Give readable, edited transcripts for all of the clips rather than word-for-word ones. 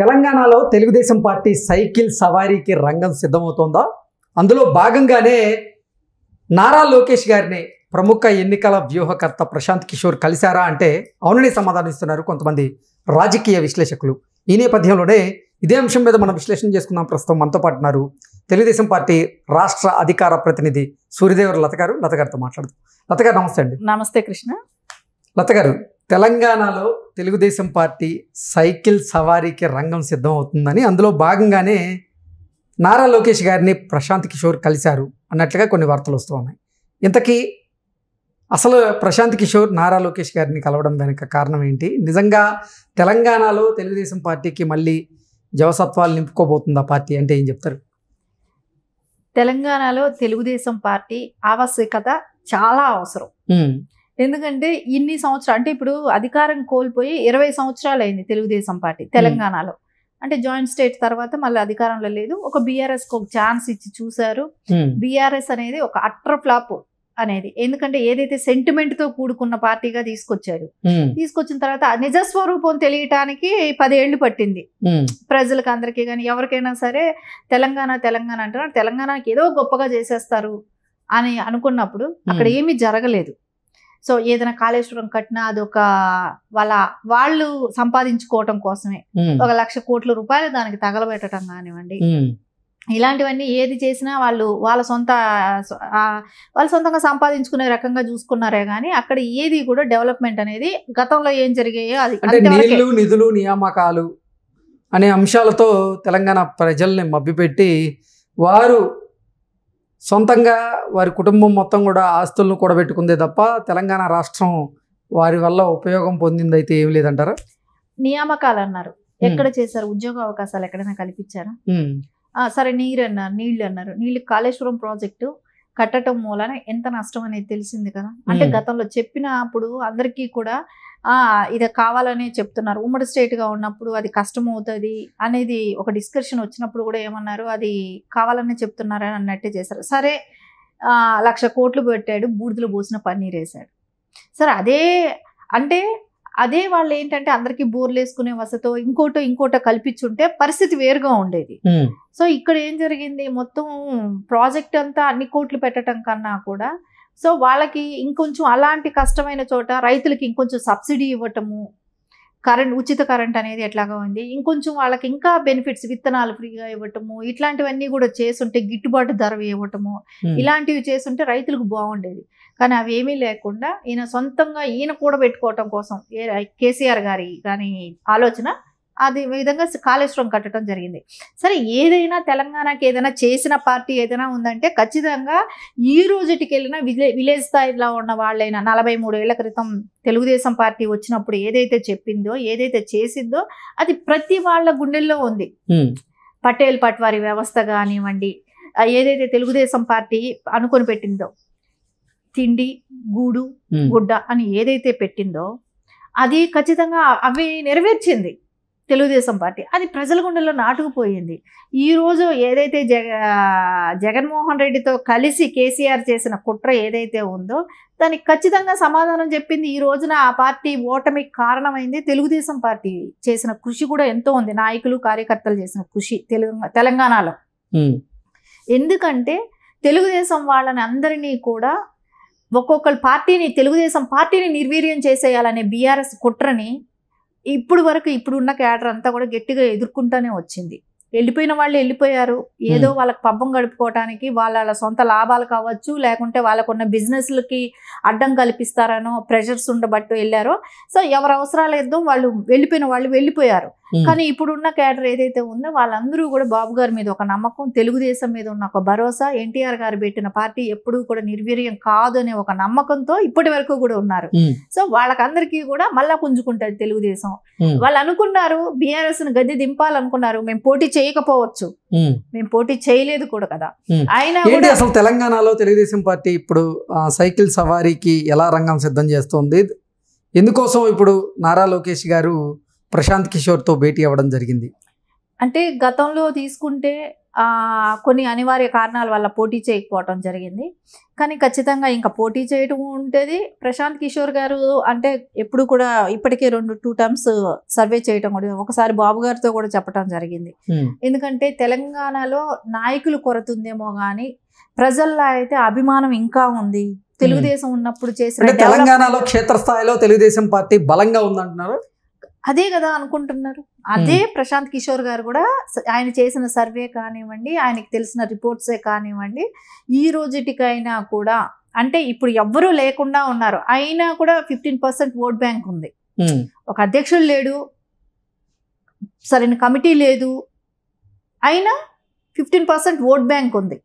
తెలంగాణలో Telugu Desam party cycle సవారీకి రంగం సిద్ధమవుతోందా? అందులో భాగంగానే నారా లోకేష్ గారిని ప్రముఖ ఎన్నికల వ్యూహకర్త ప్రశాంత్ కిషోర్ కలిశారా అంటే అవునని సమాధానం ఇస్తున్నారు కొంతమంది రాజకీయ విశ్లేషకులు. ఈ నేపథ్యంలోనే ఇదే అంశం మీద మనం విశ్లేషణ చేసుకుందాం. ప్రస్తుతం మనతో పాటు ఉన్నారు తెలుగుదేశం పార్టీ రాష్ట్ర అధికార ప్రతినిధి సూర్యదేవర లత గారు. లత గారితో మాట్లాడుతాం. లత గారు నమస్తే అండి. నమస్తే కృష్ణ. లత గారు, తెలంగాణలో తెలుగుదేశం పార్టీ సైకిల్ సవారీకి రంగం సిద్ధం అవుతుందని, అందులో భాగంగానే నారా లోకేష్ గారిని ప్రశాంత్ కిషోర్ కలిశారు అన్నట్లుగా కొన్ని వార్తలు వస్తూ ఉన్నాయి. ఇంతకీ అసలు ప్రశాంత్ కిషోర్ నారా లోకేష్ గారిని కలవడం వెనుక కారణం ఏంటి? నిజంగా తెలంగాణలో తెలుగుదేశం పార్టీకి మళ్ళీ జవసత్వాలు నింపుకోబోతుందా పార్టీ అంటే ఏం చెప్తారు? తెలంగాణలో తెలుగుదేశం పార్టీ ఆవశ్యకత చాలా అవసరం. ఎందుకంటే ఇన్ని సంవత్సరాలు, అంటే ఇప్పుడు అధికారం కోల్పోయి 20 సంవత్సరాలు అయింది తెలుగుదేశం పార్టీ తెలంగాణలో. అంటే జాయింట్ స్టేట్ తర్వాత మళ్ళీ అధికారంలో లేదు. ఒక బీఆర్ఎస్ కి ఒక ఛాన్స్ ఇచ్చి చూశారు. బీఆర్ఎస్ అనేది ఒక అట్టర్ ఫ్లాప్ అనేది, ఎందుకంటే ఏదైతే సెంటిమెంట్ తో కూడుకున్న పార్టీగా తీసుకొచ్చారు. తీసుకొచ్చిన తర్వాత నిజస్వరూపం తెలియటానికి 10 ఏళ్లు పట్టింది ప్రజలకు అందరికీ. కానీ ఎవరికైనా సరే తెలంగాణ తెలంగాణ అంటున్నారు, తెలంగాణకి ఏదో గొప్పగా చేసేస్తారు అని అనుకున్నప్పుడు అక్కడ ఏమీ జరగలేదు. సో ఏదైనా కాళేశ్వరం కట్టినా అదొక వాళ్ళు సంపాదించుకోవటం కోసమే 1,00,000 కోట్ల రూపాయలు దానికి తగలబెట్టడం కానివ్వండి, ఇలాంటివన్నీ ఏది చేసినా వాళ్ళ సొంతంగా సంపాదించుకునే రకంగా చూసుకున్నారే కానీ అక్కడ ఏది కూడా డెవలప్మెంట్ అనేది గతంలో ఏం జరిగాయో అది నీళ్లు, నిధులు, నియామకాలు అనే అంశాలతో తెలంగాణ ప్రజల్ని మభ్యపెట్టి వారు సొంతంగా వారి కుటుంబం మొత్తం కూడా ఆస్తులను కూడబెట్టుకుందే తప్ప తెలంగాణ రాష్ట్రం వారి వల్ల ఉపయోగం పొందింది అయితే ఏమి లేదంటారా? నియామకాలు అన్నారు, ఎక్కడ చేశారు? ఉద్యోగ అవకాశాలు ఎక్కడైనా కల్పించారా? సరే నీళ్ళు అన్నారు. నీళ్ళు కాళేశ్వరం ప్రాజెక్టు కట్టడం మూలన ఎంత నష్టం అనేది తెలిసింది కదా. అంటే గతంలో చెప్పినప్పుడు అందరికీ కూడా ఇది కావాలనే చెప్తున్నారు. ఉమ్మడి స్టేట్గా ఉన్నప్పుడు అది కష్టం అవుతుంది అనేది ఒక డిస్కషన్ వచ్చినప్పుడు కూడా ఏమన్నారు, అది కావాలనే చెప్తున్నారని అన్నట్టే చేశారు. సరే 1,00,000 కోట్లు పెట్టాడు, బూడిదలో పోసిన పన్నీర్ వేశాడు. సరే అదే వాళ్ళు ఏంటంటే అందరికీ బోర్లు వేసుకునే వసతో ఇంకోటో కల్పించుంటే పరిస్థితి వేరుగా ఉండేది. సో ఇక్కడ ఏం జరిగింది, మొత్తం ప్రాజెక్ట్ అంతా అన్ని కోట్లు పెట్టడం కన్నా కూడా సో వాళ్ళకి ఇంకొంచెం అలాంటి కష్టమైన చోట రైతులకి ఇంకొంచెం సబ్సిడీ ఇవ్వటము, ఉచిత కరెంట్ అనేది ఎట్లాగా ఉంది, ఇంకొంచెం వాళ్ళకి ఇంకా బెనిఫిట్స్, విత్తనాలు ఫ్రీగా ఇవ్వటము, ఇట్లాంటివన్నీ కూడా చేస్తుంటే గిట్టుబాటు ధర ఇవ్వటము, ఇలాంటివి చేస్తుంటే రైతులకు బాగుండేది. కానీ అవి ఏమీ లేకుండా ఈయన కూడా పెట్టుకోవటం కోసం కేసీఆర్ గారి కానీ ఆలోచన అది విధంగా కాళేశ్వరం కట్టడం జరిగింది. సరే ఏదైనా తెలంగాణకి ఏదైనా చేసిన పార్టీ ఏదైనా ఉందంటే ఖచ్చితంగా ఈ రోజుటికి వెళ్ళినా విలేజ్ స్థాయిలో ఉన్న వాళ్ళైనా 43 ఏళ్ల క్రితం తెలుగుదేశం పార్టీ వచ్చినప్పుడు ఏదైతే చెప్పిందో, ఏదైతే చేసిందో అది ప్రతి వాళ్ళ గుండెల్లో ఉంది. పటేల్ పట్వారీ వ్యవస్థ కానివ్వండి, ఏదైతే తెలుగుదేశం పార్టీ అనుకొని పెట్టిందో తిండి, గూడు, గుడ్డ అని ఏదైతే పెట్టిందో అది ఖచ్చితంగా అవి నెరవేర్చింది తెలుగుదేశం పార్టీ. అది ప్రజల గుండెల్లో నాటుకుపోయింది. ఈరోజు ఏదైతే జగన్మోహన్ రెడ్డితో కలిసి కేసీఆర్ చేసిన కుట్ర ఏదైతే ఉందో దానికి ఖచ్చితంగా సమాధానం చెప్పింది. ఈ రోజున ఆ పార్టీ ఓటమికి కారణమైంది తెలుగుదేశం పార్టీ చేసిన కృషి కూడా ఎంతో ఉంది, నాయకులు కార్యకర్తలు చేసిన కృషి తెలంగాణలో. ఎందుకంటే తెలుగుదేశం వాళ్ళని అందరినీ కూడా ఒక్కొక్కరు తెలుగుదేశం పార్టీని నిర్వీర్యం చేసేయాలనే బీఆర్ఎస్ కుట్రని ఇప్పుడున్న క్యాడర్ అంతా కూడా గట్టిగా ఎదుర్కొంటూనే వచ్చింది. వెళ్ళిపోయిన వాళ్ళు వెళ్ళిపోయారు, ఏదో వాళ్ళకి పబ్బం గడుపుకోవటానికి వాళ్ళ సొంత లాభాలు కావచ్చు, లేకుంటే వాళ్ళకున్న బిజినెస్లకి అడ్డం కల్పిస్తారనో ప్రెషర్స్ ఉండబట్టు వెళ్ళారో. సో ఎవరు అవసరాలు ఏదో వాళ్ళు వెళ్ళిపోయారు. కానీ ఇప్పుడున్న క్యాడర్ ఏదైతే ఉందో వాళ్ళందరూ కూడా బాబు గారి మీద ఒక నమ్మకం, తెలుగుదేశం మీద ఉన్న ఒక భరోసా, ఎన్టీఆర్ గారు పెట్టిన పార్టీ ఎప్పుడూ కూడా నిర్వీర్యం కాదు అనే ఒక నమ్మకంతో ఇప్పటి వరకు కూడా ఉన్నారు. సో వాళ్ళకందరికీ కూడా మళ్ళా పుంజుకుంటారు తెలుగుదేశం. వాళ్ళు అనుకున్నారు బీఆర్ఎస్ ను గద్దె దింపాలనుకున్నారు, మేము పోటీ చేయకపోవచ్చు, మేము పోటీ చేయలేదు కూడా కదా. అయినా కూడా అసలు తెలంగాణలో తెలుగుదేశం పార్టీ ఇప్పుడు సైకిల్ సవారీకి ఎలా రంగం సిద్ధం చేస్తోంది? ఎందుకోసం ఇప్పుడు నారా లోకేష్ గారు ప్రశాంత్ కిషోర్తో భేటీ అవ్వడం జరిగింది? అంటే గతంలో తీసుకుంటే కొన్ని అనివార్య కారణాల వల్ల పోటీ చేయకపోవటం జరిగింది. కానీ ఖచ్చితంగా ఇంకా పోటీ చేయటం ఉంటుంది. ప్రశాంత్ కిషోర్ గారు అంటే ఎప్పుడు కూడా ఇప్పటికే 2 టర్మ్స్ సర్వే చేయటం కూడా ఒకసారి బాబు గారితో కూడా చెప్పడం జరిగింది. ఎందుకంటే తెలంగాణలో నాయకులు కొరత ఉందేమో కానీ ప్రజల్లో అయితే అభిమానం ఇంకా ఉంది. తెలుగుదేశం ఉన్నప్పుడు చేసిన తెలంగాణలో క్షేత్రస్థాయిలో తెలుగుదేశం పార్టీ బలంగా ఉందంటున్నారు. అదే కదా అనుకుంటున్నారు. అదే ప్రశాంత్ కిషోర్ గారు కూడా ఆయన చేసిన సర్వే కానివ్వండి, ఆయనకి తెలిసిన రిపోర్ట్సే కానివ్వండి, ఈ రోజుటికైనా కూడా అంటే ఇప్పుడు ఎవ్వరూ లేకుండా ఉన్నారు, అయినా కూడా 15% ఓట్ బ్యాంక్ ఉంది. ఒక అధ్యక్షుడు లేడు, సరైన కమిటీ లేదు, అయినా 15% ఓట్ బ్యాంక్ ఉంది.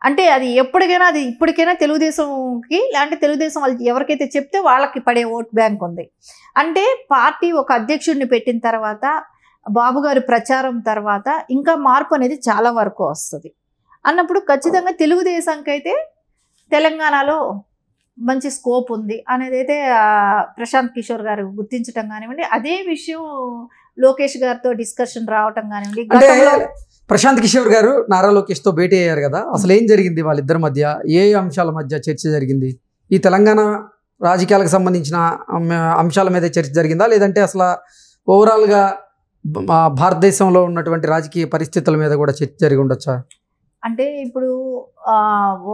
అంటే అది ఎప్పటికైనా అది ఇప్పటికైనా తెలుగుదేశంకి లేదంటే తెలుగుదేశం వాళ్ళు ఎవరికైతే చెప్తే వాళ్ళకి పడే ఓట్ బ్యాంక్ ఉంది. అంటే పార్టీ ఒక అధ్యక్షుడిని పెట్టిన తర్వాత బాబు గారి ప్రచారం తర్వాత ఇంకా మార్పు అనేది చాలా వరకు వస్తుంది అన్నప్పుడు ఖచ్చితంగా తెలుగుదేశంకి అయితే తెలంగాణలో మంచి స్కోప్ ఉంది అనేది అయితే ప్రశాంత్ కిషోర్ గారు గుర్తించడం కానివ్వండి, అదే విషయం లోకేష్ గారితో డిస్కషన్ రావటం కానివ్వండి. ప్రశాంత్ కిషోర్ గారు నారా లోకేష్తో భేటీ అయ్యారు కదా, అసలు ఏం జరిగింది వాళ్ళిద్దరి మధ్య, ఏ అంశాల మధ్య చర్చ జరిగింది? ఈ తెలంగాణ రాజకీయాలకు సంబంధించిన అంశాల మీద చర్చ జరిగిందా, లేదంటే అసలు ఓవరాల్గా భారతదేశంలో ఉన్నటువంటి రాజకీయ పరిస్థితుల మీద కూడా చర్చ జరిగి ఉండొచ్చా? అంటే ఇప్పుడు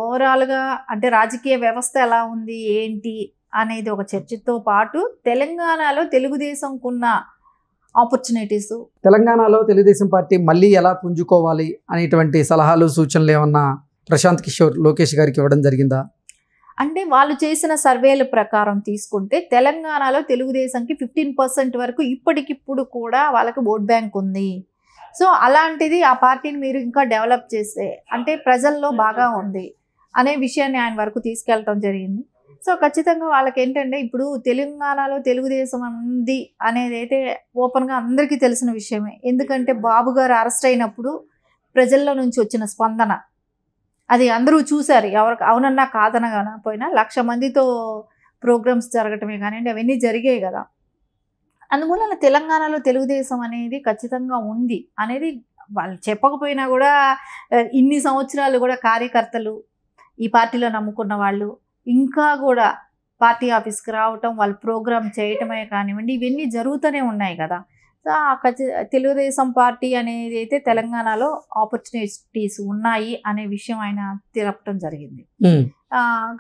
ఓవరాల్గా అంటే రాజకీయ వ్యవస్థ ఎలా ఉంది ఏంటి అనేది ఒక చర్చతో పాటు తెలంగాణలో తెలుగుదేశంకున్న ఆపర్చునిటీస్, తెలంగాణలో తెలుగుదేశం పార్టీ మళ్ళీ ఎలా పుంజుకోవాలి అనేటువంటి సలహాలు సూచనలు ఏమన్నా ప్రశాంత్ కిషోర్ లోకేష్ గారికి ఇవ్వడం జరిగిందా? అంటే వాళ్ళు చేసిన సర్వేల ప్రకారం తీసుకుంటే తెలంగాణలో తెలుగుదేశంకి 15% వరకు ఇప్పటికిప్పుడు కూడా వాళ్ళకి ఓట్ బ్యాంక్ ఉంది. సో అలాంటిది ఆ పార్టీని మీరు ఇంకా డెవలప్ చేస్తే అంటే ప్రజల్లో బాగా ఉంది అనే విషయాన్ని ఆయన వరకు తీసుకెళ్ళటం జరిగింది. సో ఖచ్చితంగా వాళ్ళకి ఏంటంటే ఇప్పుడు తెలంగాణలో తెలుగుదేశం ఉంది అనేది అయితే ఓపెన్గా అందరికీ తెలిసిన విషయమే. ఎందుకంటే బాబు గారు అరెస్ట్ అయినప్పుడు ప్రజల్లో నుంచి వచ్చిన స్పందన అది అందరూ చూశారు. ఎవరికి అవునన్నా కాదనగా పోయినా 1,00,000 మందితో ప్రోగ్రామ్స్ జరగటమే కానివ్వండి అవన్నీ జరిగాయి కదా. అందువల్ల తెలంగాణలో తెలుగుదేశం అనేది ఖచ్చితంగా ఉంది అనేది వాళ్ళు చెప్పకపోయినా కూడా ఇన్ని సంవత్సరాలు కూడా కార్యకర్తలు ఈ పార్టీలో నమ్ముకున్న వాళ్ళు ఇంకా కూడా పార్టీ ఆఫీస్కి రావటం, వాళ్ళు ప్రోగ్రామ్ చేయటమే కానివ్వండి ఇవన్నీ జరుగుతూనే ఉన్నాయి కదా. సో తెలుగుదేశం పార్టీ అనేది అయితే తెలంగాణలో ఆపర్చునిటీస్ ఉన్నాయి అనే విషయం ఆయన తెలపటం జరిగింది.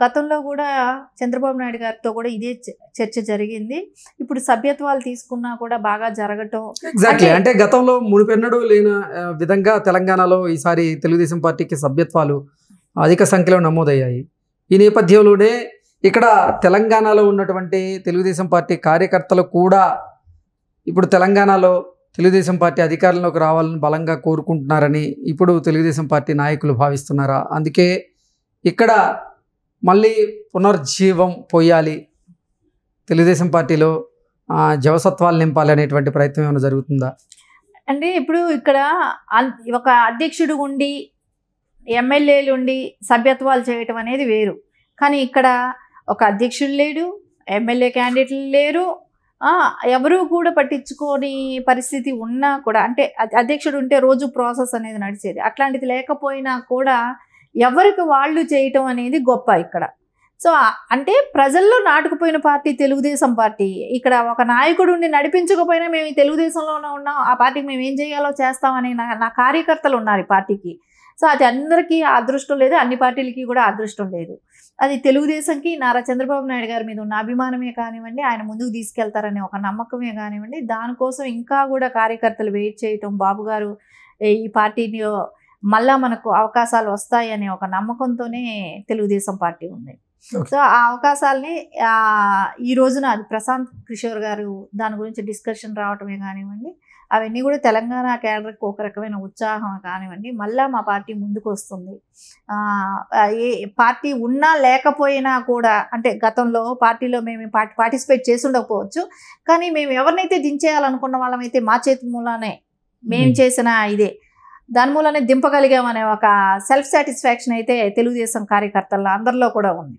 గతంలో కూడా చంద్రబాబు నాయుడు గారితో కూడా ఇదే చర్చ జరిగింది. ఇప్పుడు సభ్యత్వాలు తీసుకున్నా కూడా బాగా జరగటం. అంటే గతంలో మునిపెన్నడూ లేని విధంగా తెలంగాణలో ఈసారి తెలుగుదేశం పార్టీకి సభ్యత్వాలు అధిక సంఖ్యలో నమోదయ్యాయి. ఈ నేపథ్యంలోనే ఇక్కడ తెలంగాణలో ఉన్నటువంటి తెలుగుదేశం పార్టీ కార్యకర్తలు కూడా ఇప్పుడు తెలంగాణలో తెలుగుదేశం పార్టీ అధికారంలోకి రావాలని బలంగా కోరుకుంటున్నారని ఇప్పుడు తెలుగుదేశం పార్టీ నాయకులు భావిస్తున్నారా? అందుకే ఇక్కడ మళ్ళీ పునర్జీవం పోయాలి, తెలుగుదేశం పార్టీలో జవసత్వాలు నింపాలి అనేటువంటి ప్రయత్నం ఏమైనా జరుగుతుందా? అంటే ఇప్పుడు ఇక్కడ ఒక అధ్యక్షుడు ఉండి ఎమ్మెల్యేలు ఉండి సభ్యత్వాలు చేయటం అనేది వేరు. కానీ ఇక్కడ ఒక అధ్యక్షుడు లేడు, ఎమ్మెల్యే క్యాండిడేట్లు లేరు, ఎవరు కూడా పట్టించుకోని పరిస్థితి ఉన్నా కూడా అంటే అధ్యక్షుడు ఉంటే రోజు ప్రాసెస్ అనేది నడిచేది. అట్లాంటిది లేకపోయినా కూడా ఎవరికి వాళ్ళు చేయటం అనేది గొప్ప ఇక్కడ. సో అంటే ప్రజల్లో నాటుకుపోయిన పార్టీ తెలుగుదేశం పార్టీ. ఇక్కడ ఒక నాయకుడు ఉండి నడిపించకపోయినా మేము తెలుగుదేశంలోనే ఉన్నాం, ఆ పార్టీకి మేము ఏం చేయాలో చేస్తామని నా కార్యకర్తలు ఉన్నారు ఈ పార్టీకి. సో అది అందరికీ అదృష్టం లేదు, అన్ని పార్టీలకి కూడా అదృష్టం లేదు. అది తెలుగుదేశంకి నారా చంద్రబాబు నాయుడు గారి మీద ఉన్న అభిమానమే కానివ్వండి, ఆయన ముందుకు తీసుకెళ్తారనే ఒక నమ్మకమే కానివ్వండి, దానికోసం ఇంకా కూడా కార్యకర్తలు వెయిట్ చేయటం, బాబు గారు ఈ పార్టీని మళ్ళా మనకు అవకాశాలు వస్తాయి అనే ఒక నమ్మకంతోనే తెలుగుదేశం పార్టీ ఉంది. సో ఆ అవకాశాలని ఈ రోజున అది ప్రశాంత్ కిషోర్ గారు దాని గురించి డిస్కషన్ రావటమే కానివ్వండి, అవన్నీ కూడా తెలంగాణ క్యాడర్కి ఒక రకమైన ఉత్సాహం కానివ్వండి, మళ్ళీ మా పార్టీ ముందుకు వస్తుంది. ఏ పార్టీ ఉన్నా లేకపోయినా కూడా అంటే గతంలో పార్టీలో మేము పార్టిసిపేట్ చేసి ఉండకపోవచ్చు, కానీ మేము ఎవరినైతే దించేయాలనుకున్న వాళ్ళమైతే మా చేతి మూలానే మేము చేసిన ఇదే దాని మూలనే దింపగలిగామనే ఒక సెల్ఫ్ సాటిస్ఫాక్షన్ అయితే తెలుగుదేశం కార్యకర్తల్లో అందరిలో కూడా ఉంది.